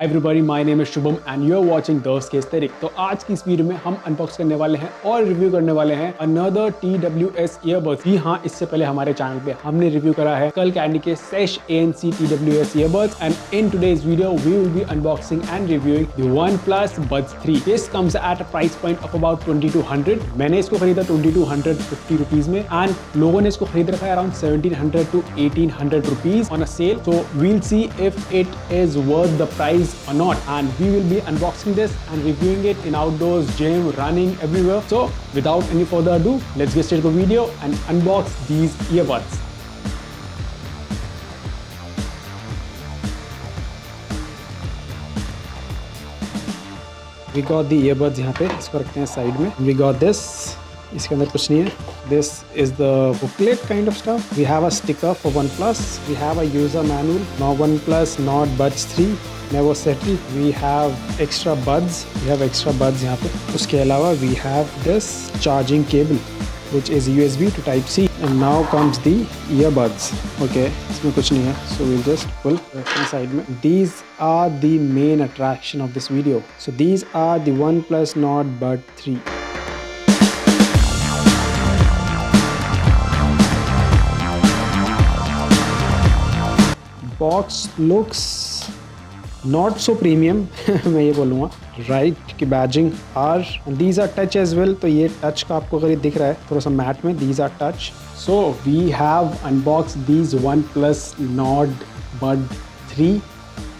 Everybody my name is Shubham and you are watching दोस्त के aesthetic. तो आज की इस वीडियो में हम अनबॉक्स करने वाले हैं और रिव्यू करने वाले हैं अनदर TWS ईयरबड्स। जी हाँ, इससे पहले हमारे चैनल पे हमने रिव्यू करा है Skullcandy के Sesh ANC TWS earbuds and in today's video we will be unboxing and reviewing the OnePlus Buds 3। This comes at a price point of about 2200। मैंने इसको खरीदा 2250 रुपीज में एंड लोगों ने इसको खरीद रखा है around 1700 to 1800 rupees on a sale. So we'll see if it is worth the price or not, and we will be unboxing this and reviewing it in outdoors, gym, running, everywhere. So without any further ado, let's get straight to the video and unbox these earbuds. We got the earbuds यहाँ पे, इसको रखते हैं side में। We got this, इसके अंदर कुछ नहीं है। This is the booklet kind of stuff. We have a sticker for OnePlus. We have a user manual. Now OnePlus Nord Buds 3 never settled. We have extra buds. We have extra buds यहाँ पे। उसके अलावा we have this charging cable which is USB to Type C. And now comes the earbuds. Okay, इसमें कुछ नहीं है. So we'll just pull inside में. These are the main attraction of this video. So these are the OnePlus Nord Bud 3. Box looks not so premium मैं ये बोलूँगा, right की बैजिंग are these are touch as well. तो ये touch का आपको अगर ये दिख रहा है थोड़ा सा मैट में, these are touch. So we have unbox these OnePlus Nord Bud 3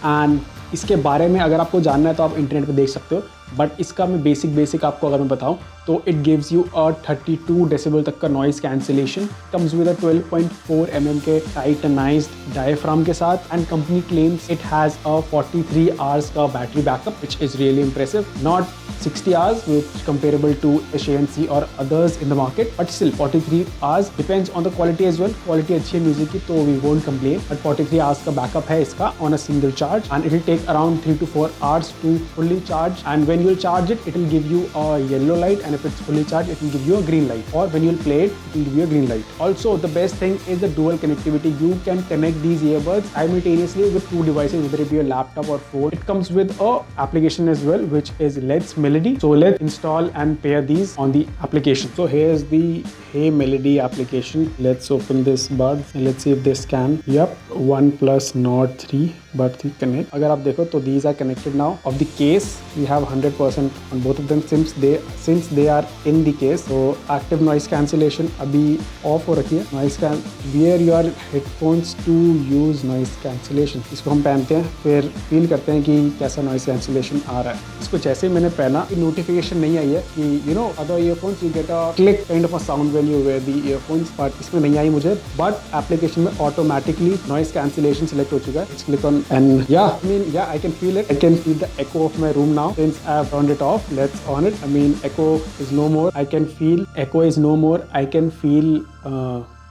and इसके बारे में अगर आपको जानना है तो आप इंटरनेट पे देख सकते हो, बट इसका मैं बेसिक आपको अगर मैं बताऊं तो it gives you a 32 decibel तक का noise cancellation, comes with a 12.4 mm के टाइटनाइज्ड डायफ्राम के साथ and company claims it has a 43 hours का battery backup which is really impressive. Not 60 hours which comparable to ANC or others in the market, but still 43 hours depends on the quality as well. Quality अच्छी है music की तो we won't complain, but 43 hours का backup है इसका on a single charge and it will take around 3 to 4 hours to fully charge, and when you will charge it will give you a yellow light, and if it's fully charged it will give you a green light, or when you will play it will give you a green light. Also the best thing is the dual connectivity. You can connect these earbuds simultaneously with two devices, whether it be a laptop or phone. It comes with a application as well which is Let's Melody. So let's install and pair these on the application. So here's the Hey Melody application. Let's open this bud and let's see if this can. Yep, OnePlus Nord 3 Bud 3 connect. अगर आप देखो तो these are connected now. Of the case we have 100% on both of them since they are in the case. So active noise cancellation अभी off हो रखी है। Noise can wear your headphones to use noise cancellation. इसको हम पहनते हैं फिर feel करते हैं कि कैसा noise cancellation आ रहा है। इसको जैसे मैंने पहना नोटिफिकेशन नहीं आई है कि other earphones you get a click kind of a sound when you wear the earphones, but इसमें नहीं आई मुझे। बट एप्लीकेशन में ऑटोमेटिकली नॉइस कैंसिलेशन सिलेक्ट हो चुका है। It's click on and I can feel it. I can feel the echo of my room now since I have turned it off. Let's on it. echo is no more. I can feel echo is no more. I can feel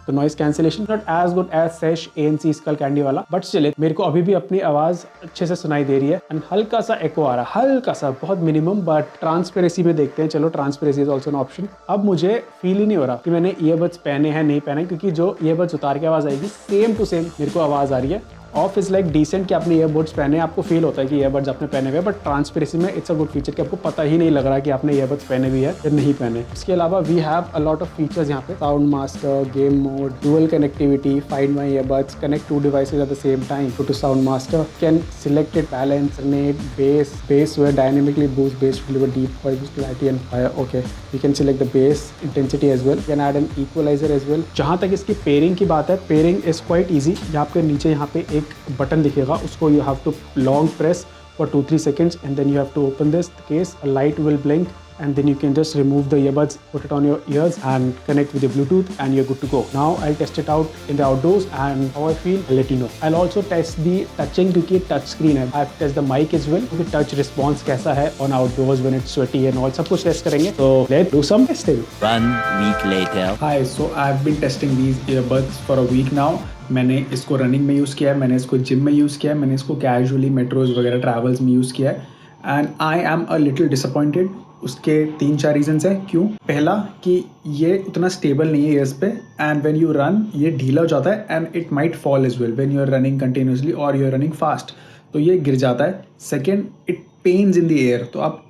तो noise cancellation not as good as Sesh ANC Skullcandy वाला, but still मेरे को अभी भी अपनी आवाज अच्छे से सुनाई दे रही है एंड हल्का सा एको आ रहा है, हल्का सा, बहुत मिनिमम। बट ट्रांसपेरेंसी में देखते हैं, चलो transparency is also an option. अब मुझे फील ही नहीं हो रहा कि मैंने ईयरबड्स पहने हैं नहीं पहने, क्योंकि जो ईयरबड्स उतार के आवाज आएगी सेम टू सेम मेरे को आवाज आ रही है। ऑफ इज लाइक डिसेंट कि आपने ईयरबड्स पहने, आपको फील होता है कि ईयरबड्स आपने पहने हुए, बट ट्रांसपेरेंसी में इट्स अ गुड फीचर कि आपको पता ही नहीं लग रहा कि आपने ईयरबड्स पहने भी है या नहीं पहने। इसके अलावा we have a lot of features यहाँ पे, sound master, game mode, dual connectivity, find my earbuds, connect to devices at the same time, go to sound master, can select it, balance, net, bass where dynamically boost bass to deliver deep voice clarity and fire. Okay, you can select the bass intensity as well. You can add an equalizer as well. जहाँ तक इसकी pairing की बात है, pairing is quite easy. यहाँ पे नीचे यहाँ पे एक बटन दिखेगा, उसको you have to long press for 2-3 seconds and then you have to open this case. A light will blink and then you can just remove the earbuds, put it on your ears and connect with your Bluetooth and you're good to go. Now I'll test it out in the outdoors and how I feel, I'll let you know. I'll also test the touching क्योंकि touch screen है। I'll test the mic as well क्योंकि touch response कैसा है on outdoors when it's sweaty and all, सब कुछ test करेंगे। So let's do some testing. 1 week later. Hi, so I've been testing these earbuds for a week now. मैंने इसको running में use किया है, मैंने इसको जिम में यूज़ किया है, मैंने इसको कैजुअली मेट्रोज वगैरह ट्रैवल्स में यूज़ किया है and I am a little disappointed. उसके 3-4 रीजंस हैं क्यों। पहला कि ये उतना स्टेबल नहीं है ईयर्स पे एंड व्हेन यू रन ये ढीला हो जाता है and it might fall as well when you are running continuously और यू आर रनिंग फास्ट। तो ये गिर जाता है। Second, it pains in the ear, तो आप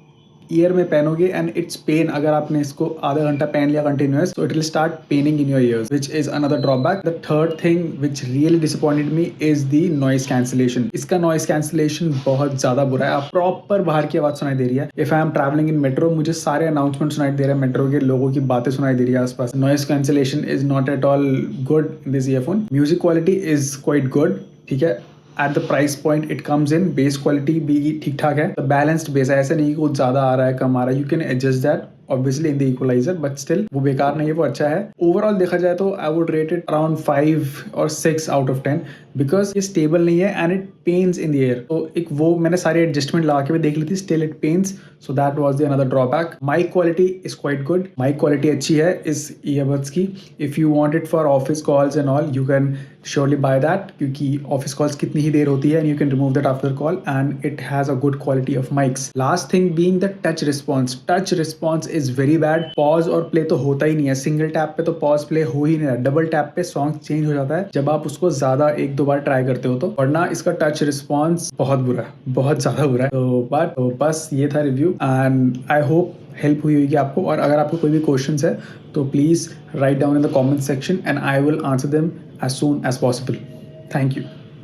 ईयर में पहनोगे एंड इट्स पेन, अगर आपने इसको आधा घंटा पहन लिया कंटिन्यूअस तो it will start paining in your ears, which is another drawback. The third thing which really disappointed me is the noise cancellation. इसका नॉइस कैंसिलेशन बहुत ज्यादा बुरा है, आप प्रॉपर बाहर की आवाज सुनाई दे रही है। If I am travelling in metro, मुझे सारे अनाउंसमेंट सुनाई दे रहे हैं, मेट्रो के लोगों की बातें सुनाई दे रही है आसपास। Noise cancellation is not at all good in this earphone. Music quality is quite good, ठीक है। At the price point it comes in, base quality भी ठीक ठाक है, बैलेंस्ड बेस है, ऐसा नहीं कि कुछ ज्यादा आ रहा है कम आ रहा है, you can adjust that obviously in the equaliser, but still वो बेकार नहीं है, वो अच्छा है। ओवरऑल देखा जाए तो I would rate it around 5 और 6 आउट ऑफ 10 बिकॉज ये स्टेबल नहीं है and it pains in the air. तो एक वो मैंने सारी एडजस्टमेंट लगा के भी देख ली थी, still it pains, so that was the another drawback. Mic quality is quite good, mic quality अच्छी है इस ईयरबड्स की। If you want it for office calls and all, you can surely buy that, क्योंकि office calls कितनी ही देर होती है and you can remove that after call and it has a good quality of mics. Last thing being the touch response. Touch response is very bad, pause और play तो होता ही नहीं है, सिंगल टैप पे तो पॉज प्ले हो ही नहीं रहा, डबल टैप पे सॉन्ग चेंज हो जाता है जब आप उसको ज्यादा 1-2 बार ट्राई करते हो तो, वरना इसका टच रिस्पॉन्स बहुत बुरा है, बहुत ज्यादा बुरा है। तो बस ये था review and I hope help हुई होगी आपको। और अगर आपको कोई भी क्वेश्चंस है तो please write down in the comment section and I will answer them as soon as possible. Thank you.